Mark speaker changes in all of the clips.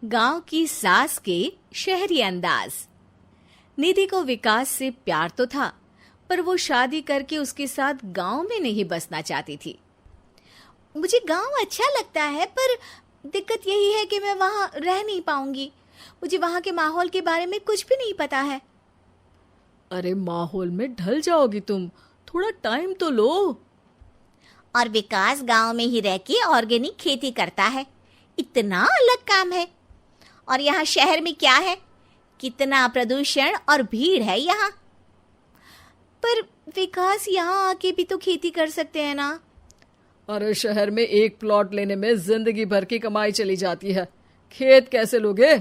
Speaker 1: गांव की सास के शहरी अंदाज। निधि को विकास से प्यार तो था, पर वो शादी करके उसके साथ गांव में नहीं बसना चाहती थी। मुझे गांव अच्छा लगता है, पर दिक्कत यही है कि मैं वहां रह नहीं पाऊंगी। मुझे वहां के माहौल के बारे में कुछ भी नहीं पता है।
Speaker 2: अरे माहौल में ढल जाओगी तुम, थोड़ा टाइम तो लो।
Speaker 1: और विकास गांव में ही रह के ऑर्गेनिक खेती करता है, इतना अलग काम है। और यहाँ शहर में क्या है, कितना प्रदूषण और भीड़ है यहाँ। पर विकास यहाँ आके भी तो खेती कर सकते हैं ना।
Speaker 2: अरे शहर में एक प्लॉट लेने में जिंदगी भर की कमाई चली जाती है, खेत कैसे लोगे?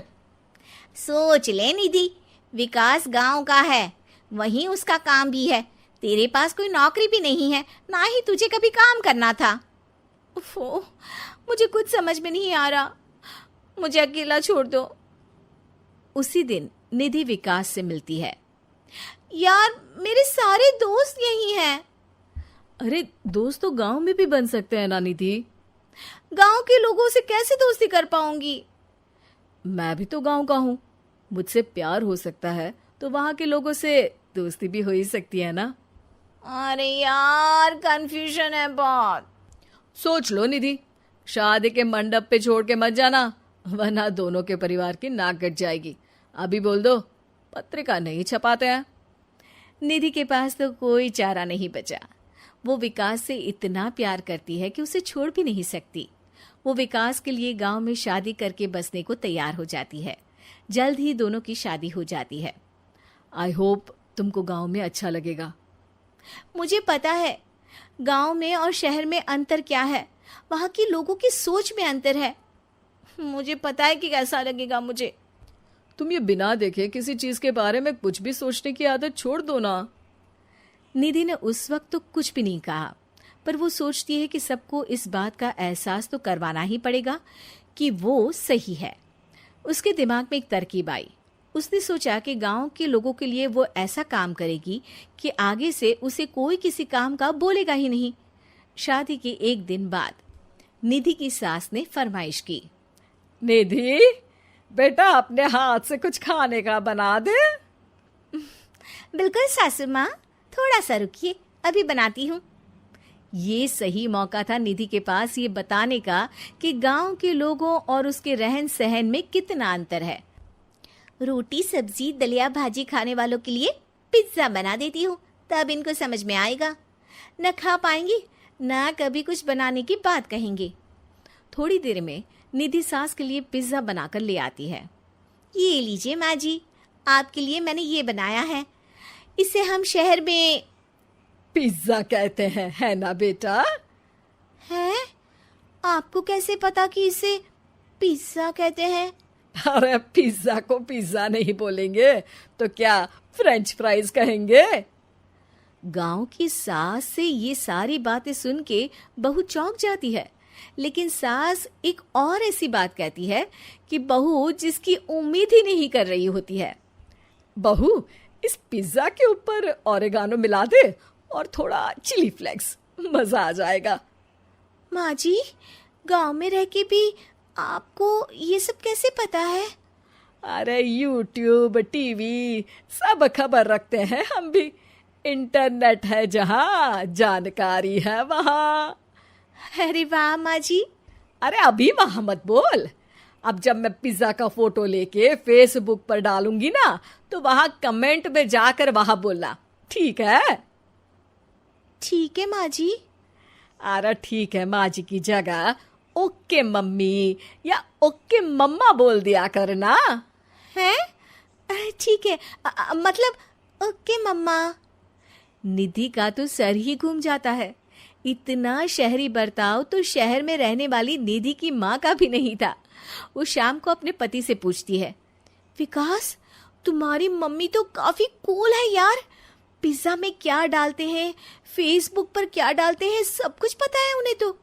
Speaker 1: सोच ले निधि, विकास गांव का है, वहीं उसका काम भी है। तेरे पास कोई नौकरी भी नहीं है, ना ही तुझे कभी काम करना था। उफ़ो, मुझे कुछ समझ में नहीं आ रहा, मुझे अकेला छोड़ दो। उसी दिन निधि विकास से मिलती है। यार, मेरे सारे दोस्त यही हैं।
Speaker 2: अरे दोस्त तो गांव में भी बन सकते हैं ना निधि।
Speaker 1: गांव के लोगों से कैसे दोस्ती कर पाऊंगी?
Speaker 2: मैं भी तो गांव का हूँ, मुझसे प्यार हो सकता है तो वहां के लोगों से दोस्ती भी हो ही सकती है ना।
Speaker 1: अरे यार, कंफ्यूजन है बहुत।
Speaker 2: सोच लो निधि, शादी के मंडप पे छोड़ के मत जाना, वरना दोनों के परिवार की नाक कट जाएगी। अभी बोल दो, पत्रिका नहीं छपाते हैं।
Speaker 1: निधि के पास तो कोई चारा नहीं बचा। वो विकास से इतना प्यार करती है कि उसे छोड़ भी नहीं सकती। वो विकास के लिए गांव में शादी करके बसने को तैयार हो जाती है। जल्द ही दोनों की शादी हो जाती है।
Speaker 2: आई होप तुमको गांव में अच्छा लगेगा।
Speaker 1: मुझे पता है गांव में और शहर में अंतर क्या है, वहां के लोगों की सोच में अंतर है। मुझे पता है कि कैसा लगेगा मुझे।
Speaker 2: तुम ये बिना देखे किसी चीज के बारे में कुछ भी सोचने की आदत छोड़ दो ना।
Speaker 1: निधि ने उस वक्त तो कुछ भी नहीं कहा, पर वो सोचती है कि सबको इस बात का एहसास तो करवाना ही पड़ेगा कि वो सही है। उसके दिमाग में एक तरकीब आई। उसने सोचा कि गांव के लोगों के लिए वो ऐसा काम करेगी कि आगे से उसे कोई किसी काम का बोलेगा ही नहीं। शादी के एक दिन बाद निधि की सास ने फरमाइश की।
Speaker 2: निधि बेटा, अपने हाथ से कुछ खाने का बना दे।
Speaker 1: बिल्कुल सासू माँ, थोड़ा सा रुकिए, अभी बनाती हूँ। ये सही मौका था निधि के पास ये बताने का कि गांव के लोगों और उसके रहन सहन में कितना अंतर है। रोटी सब्जी दलिया भाजी खाने वालों के लिए पिज्जा बना देती हूँ, तब इनको समझ में आएगा। न खा पाएंगी, न कभी कुछ बनाने की बात कहेंगे। थोड़ी देर में निधि सास के लिए पिज्जा बनाकर ले आती है। ये लीजिए माँ जी, आपके लिए मैंने ये बनाया है। इसे हम शहर में
Speaker 2: पिज्जा कहते हैं, है ना बेटा?
Speaker 1: है? आपको कैसे पता कि इसे पिज्जा कहते हैं?
Speaker 2: अरे पिज्जा को पिज्जा नहीं बोलेंगे तो क्या फ्रेंच फ्राइज कहेंगे?
Speaker 1: गांव की सास से ये सारी बातें सुन के बहू चौंक जाती है, लेकिन सास एक और ऐसी बात कहती है कि बहू जिसकी उम्मीद ही नहीं कर रही होती है।
Speaker 2: बहू, इस पिज्जा के ऊपर ओरेगानो मिला दे और थोड़ा चिली फ्लेक्स, मजा आ जाएगा।
Speaker 1: माँ जी, गांव में रह के भी आपको ये सब कैसे पता है?
Speaker 2: अरे यूट्यूब टीवी सब खबर रखते हैं हम भी। इंटरनेट है जहाँ, जानकारी है वहाँ।
Speaker 1: अरे वाह माँ जी।
Speaker 2: अरे अभी वहाँ मत बोल, अब जब मैं पिज्जा का फोटो लेके फेसबुक पर डालूंगी ना, तो वहाँ कमेंट में जाकर वहाँ बोलना, ठीक है?
Speaker 1: ठीक है माँ जी।
Speaker 2: अरे ठीक है माँ जी की जगह ओके मम्मी या ओके मम्मा बोल दिया करना।
Speaker 1: है? ठीक है, मतलब ओके मम्मा। निधि का तो सर ही घूम जाता है। इतना शहरी बर्ताव तो शहर में रहने वाली निधि की माँ का भी नहीं था। वो शाम को अपने पति से पूछती है, विकास, तुम्हारी मम्मी तो काफी कूल है यार। पिज्जा में क्या डालते हैं, फेसबुक पर क्या डालते हैं, सब कुछ पता है उन्हें तो।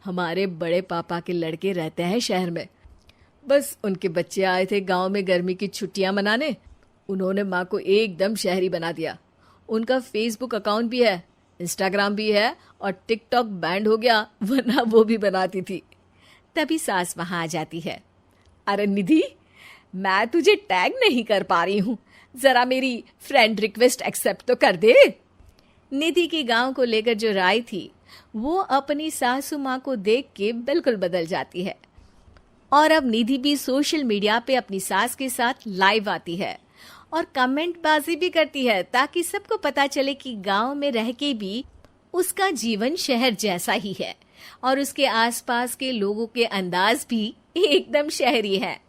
Speaker 2: हमारे बड़े पापा के लड़के रहते हैं शहर में, बस उनके बच्चे आए थे गांव में गर्मी की छुट्टियां मनाने। उन्होंने माँ को एकदम शहरी बना दिया। उनका फेसबुक अकाउंट भी है, इंस्टाग्राम भी है और टिकटॉक बैंड हो गया, वरना वो भी बनाती थी।
Speaker 1: तभी सास वहां आ जाती है।
Speaker 2: अरे निधि, मैं तुझे टैग नहीं कर पा रही हूँ, जरा मेरी फ्रेंड रिक्वेस्ट एक्सेप्ट तो कर दे।
Speaker 1: निधि की गांव को लेकर जो राय थी वो अपनी सासू माँ को देख के बिल्कुल बदल जाती है और अब निधि भी सोशल मीडिया पे अपनी सास के साथ लाइव आती है और कमेंट बाजी भी करती है ताकि सबको पता चले कि गांव में रह के भी उसका जीवन शहर जैसा ही है और उसके आसपास के लोगों के अंदाज भी एकदम शहरी है।